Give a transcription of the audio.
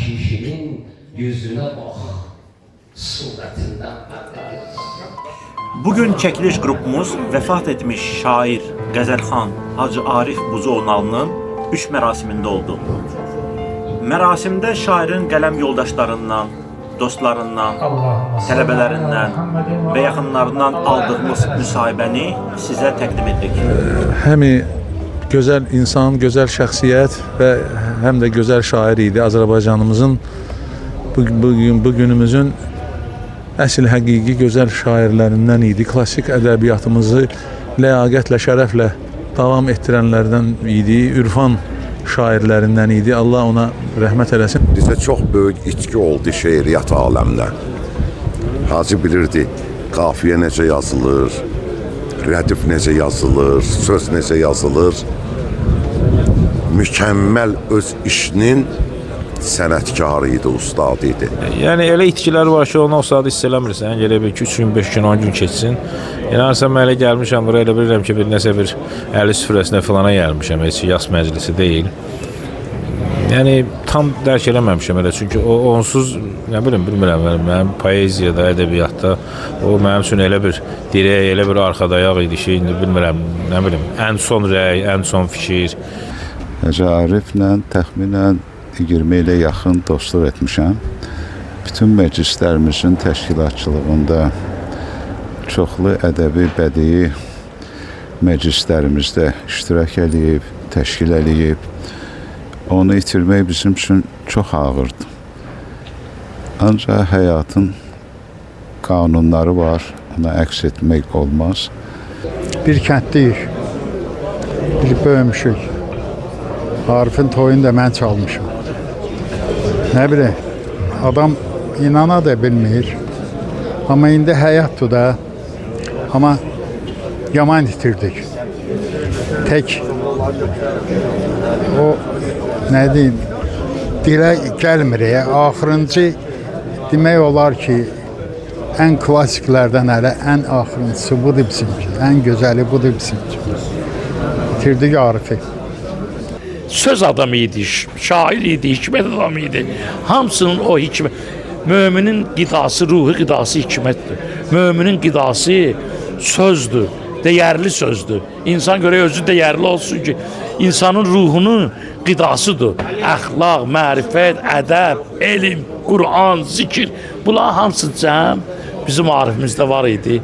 kişinin yüzüne bak, suretinden anlarız. Bugün çekiliş grubumuz vefat etmiş şair Qəzəlxan Hacı Arif Buzuoğlu'nun üç mərasimində oldu. Mərasimdə şairin qələm yoldaşlarından, dostlarından, tələbələrindən və yaxınlarından aldığımız müsahibəni sizə təqdim etdik. Həmi gözəl insan, gözəl şəxsiyyət və həm də gözəl şair idi. Azərbaycanımızın bu günümüzün əsl həqiqi gözəl şairlərindən idi. Klassik ədəbiyyatımızı ləyaqətlə, şərəflə davam etdirənlərdən idi. Ürfan şairlərindən idi. Allah ona rəhmət eləsin. Bizə çox böyük içki oldu şeiriyyat aləminə. Hacı bilirdi qafiyə necə yazılır, rədif necə yazılır, söz necə yazılır. Mükəmməl öz işinin sənətkarı idi, ustadı idi. Yəni elə itkilər var ki, onu o saat hiss eləmirsən. Elə bir 2 gün, 5 gün, 10 gün keçsin. Yəni mən elə gəlmişəm buraya, elə bilirəm ki, bir nəsə bir 50 süfrəsinə filana gəlmişəm. Heç yas məclisi deyil. Yəni tam dərk eləməmişəm elə. Çünki o onsuz, nə bilim, bilmirəm, mənim poeziyada, ədəbiyyatda o mənim üçün elə bir dirək, elə bir arxadayaq idi ki, indi bilmirəm, nə bilim, ən son rəy, ən son fikir. Hacı Ariflə təxminən 20 ilə yaxın dostluq etmişəm. Bütün məclislərimizin təşkilatçılığında, çoxlu ədəbi, bədii məclislərimizdə iştirak edib, təşkil edib. Onu itirmək bizim üçün çox ağırdır. Ancaq həyatın qanunları var, ona əks etmək olmaz. Bir kənddəyik, bir böyümüşük. Arif'in toyunu da mən çalmışım. Nə bileyim, adam inana da bilmir. Amma indi həyatdır da. Amma yaman itirdik. Tək o, nə deyim, dilə gəlmir. Axırıncı demək olar ki, ən klassiklərdən hələ ən axırıncısı budur bizim üçün. Ən gözəli budur bizim üçün. İtirdik Arif'i. Söz adamı idi, şair idi, hikmət adamı idi. Hamısının o hikmət. Möminin qidası, ruhu qidası hikmətdir. Möminin qidası sözdür, dəyərli sözdür. İnsan görək özü dəyərli olsun ki, insanın ruhunun qidasıdır. Əxlaq, mərifət, ədəb, elm, Qur'an, zikir. Bunlar hamısı cəm bizim Arifimizdə var idi.